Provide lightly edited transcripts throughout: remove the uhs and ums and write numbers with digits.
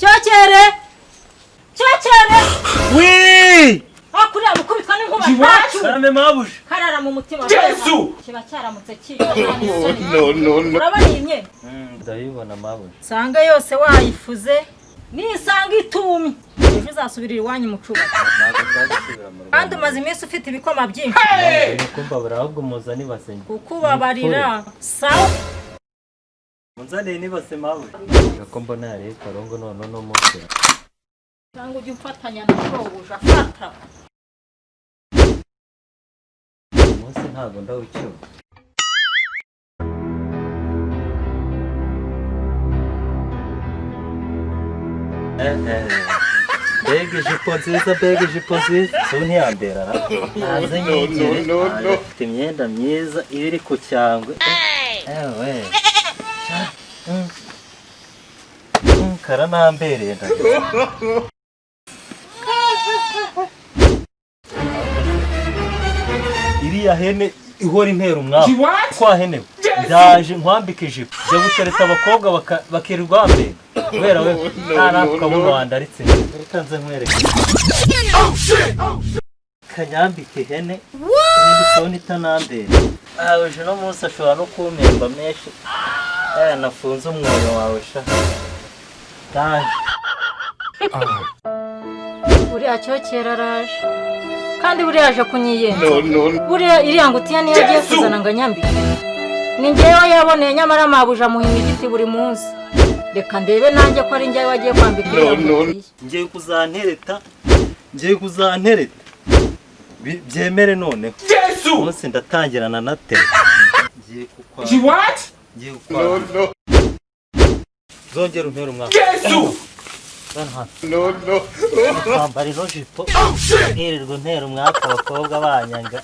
Cyokere. Oui! Akuriya mukubitwa n'inkuba tacu. Karame mabuja. Karara mu mutima. Yesu! Kiba cyaramutse kiri. No. Urabona iyi myenda? Ndayibona mabuja. Sanga yose wayifuze. Nisanga itumi. Ejo uzasubirira iwanyu mu cuba. Kandi umaze iminsi ufite ibikoma byinshi. Kumva barahubwo muzani basenye. Kukubabarira. Sawa. Munzane ni base mabuja. Ko mbona yari karongo none no munsi. Cyangwa ujye ufatanya na shobuja fata. Munsi ntago ndawucyo. Bega ijipo nziza suni yambera naze nyingire no imyenda myiza iri ku cyangwe ewe karanambereye iriya hene ihora intera umwaku kwa hene ndaje nkwambika ijipo je gutereta abakobwa bakirirwa mbere kubera we ntarapfa mu Rwanda aritse reka nze nkwereke kanyambike hene n'indi soni itanambere uje no munsi ashobora no kumpemba menshi nafunze umwoyo wawe sha ndaje Uriya Cyokera araje kandi buriya aje kunyiyenza buriya iriya ngutiya niyo agiye kuzana ngo anyambike ni njyewe yaboneye nyamara mabuja muhima igiti buri munsi reka ndebe nanjye ko ari njyewe wagiye kwambika iriya ngutiya ngiye kuzantereta byemere noneho munsi ndatangirana na te ngiye kukwa zongera untera umwaka no kwambara ino jipo irirwa untera umwaka abakobwa banyanga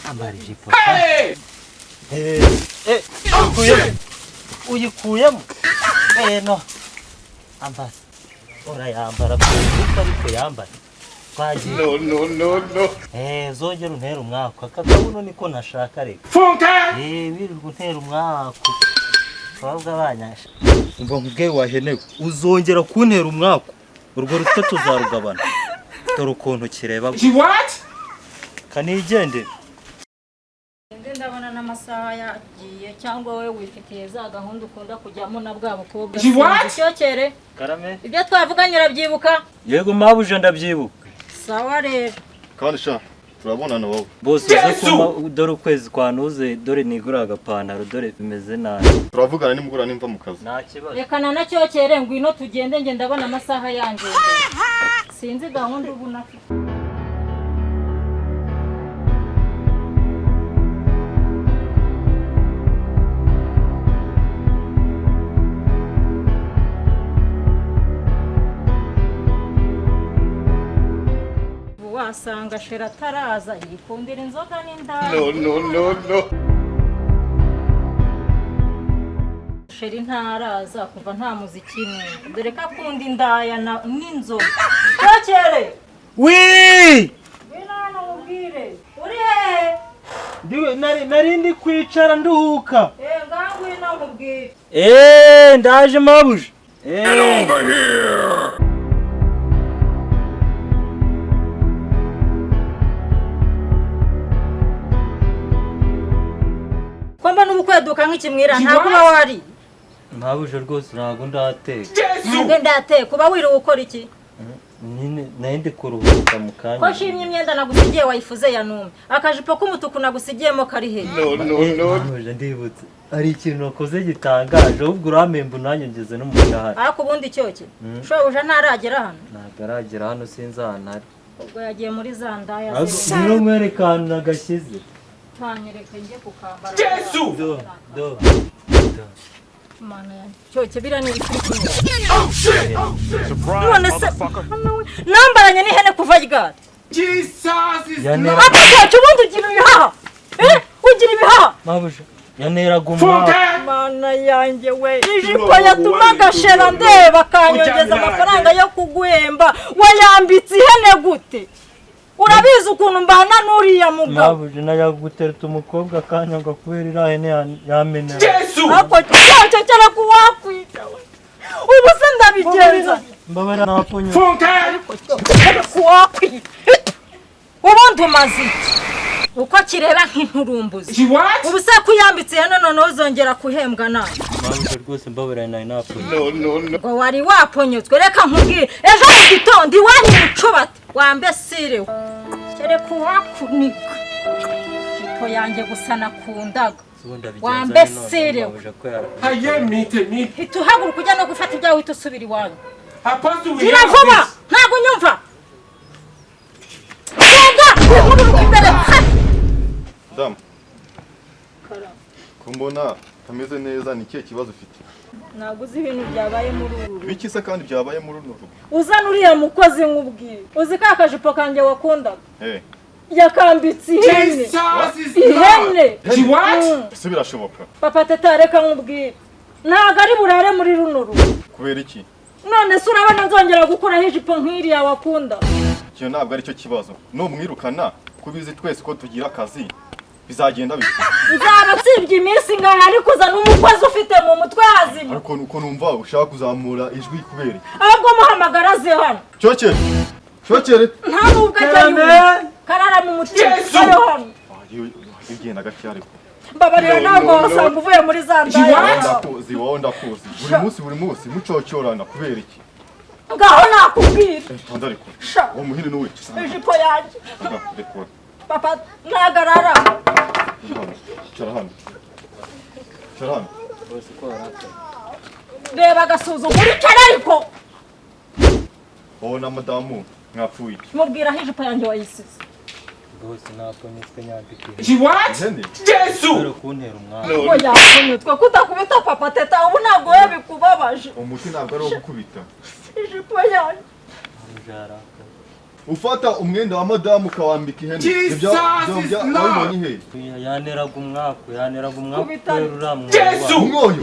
ambara ijipo uyikuyemo no ambara urayambara kuko ariko yambara twagiye no zongera untera umwaka akabuno niko nashaka reka wirirwa untera umwaka abakobwa banyasha umva nkubwe wahenewe uzongera kuntera umwaka urwo rutatu uzarugabana dore ukuntu kireba kanigende ndabona n'amasaha yagiye cyangwa wowe wifitiye za gahunda ukunda kujyamo na bwa bukobwa Cyokere karame ibyo twavuganye urabyibuka yego mabuja ndabyibuka sawa rero kandi sha turabonana wowe bose uze dore ukwezi kwanuze dore nigura agapantaro dore bimeze nabi turavugana nimugura nimva mu kazi nta kibazo rekana na Cyokere ngwino tugende nge ndabona amasaha yanjye sinzi gahunda ubu nafite wasanga shera taraza yikundira inzoga n'indaya no sheri ntaraza kuva nta muziki n'imwe dore ko akunda indaya n'inzoga Cyokere wi binana mubwire uri he ndiwe nari ndi kwicara nduhuka ngwino mubwire ndaje mabuja kwamba n'ubukweduka nk'ikimwira nta kuba wari mabuja rwose ntago ndateka ntabwo ndateka kuba wiri ukora iki nyine nende kuruhuka mu kanya ko shimye imyenda nagusigiye wayifuze yanumye akajipo k'umutuku nagusigiyemo kari he mabuja ndibutse ari ikintu nakoze gitangaje ahubwo uramemba nanjye ngeze no mu cyahari ariko ubundi Cyoke shobuja ntaragera hano ntabwo aragera hano sinzi ahantu ari ubwo yagiye muri za ndaya no mwerekana nagashyize twanyereke njye kukambara do mana yanjye Cyoke bira ni ibikuri kimwe none se nambaranye n'ihene kuva ryari Cyoke ubundi ugira ibihaha ugira ibihaha mabuja yaneraga umwaka mana yanjye we ijipo yatumaga shera ndeba akanyongeza amafaranga yo kuguhemba wayambitse ihene gute urabizi ukuntu mbana n'uriya mugabo mabuje najya gutereta umukobwa akanya ngo kubera irahene yamenera ako cyacecera kuwakwita ubu se ndabigenza mbabara naponyo kuwakwita ubundi umaze iki uko kireba nk'inturumbuzi ubu se kuyambitse hano noneho uzongera kuhembwa nawe mabuje rwose mbabara nayo naponyo ngo wari waponyotwe reka nkubwire ejo mu gitondo iwanyu mucubate wambesirewe kere kuwakunika ipo yanjye gusa nakundaga wambesirewe hita uhaguruka ujya no gufata ibyawe uhita usubira iwanyu gira vuba ntabwo unyumva genda uhaguruka imbere damu kumbona kameze neza ni ikihe kibazo ufite ntabwo uzi ibintu byabaye muri uru rugo biki se kandi byabaye muri runo rugo uzana uriya mukozi nk'ubwiye uzi ka kajipo kanjye wakundaga yakambitse ihene ese birashoboka papa teta reka nkubwire ntabwo ari burare muri runo rugo kubera iki none se urabona nzongera gukuraho ijipo nk'iriya wakunda icyo ntabwo ari cyo kibazo numwirukana kubizi twese ko tugira akazi bizagenda bite nzaba nsibye iminsi ingana ariko uzana umukozi ufite mu mutwe hazima ariko uko numva ushaka kuzamura ijwi kubera ahubwo muhamagara aze hano cyokere nta nubwo ajya yumva karara mu mutima ayo hano igenda gake ariko mbabarira ntabwo wasanga uvuye muri za ndaya wowe ndakuzi buri munsi mucocyorana kubera iki ngaho nakubwira ndariko uwo muhini n'uwe ijipo yanjye papa nagarara cara hano reba agasuzuguro icare ariko wowe na madamu mwapfuye iki mubwira aho ijipo yanjye wayisize rwose naponyetswe nyambike ihene kuntera umwana ngo yaponyetswe kutakubita papa teta ubu ntabwo we bikubabaje umuti ntabwo ari uwo gukubita ijipo yanjye ufata umwenda wa madamu ukawambika ihene ibyo wabibonye hehe yaneraga umwaku kubera uriya umwoyo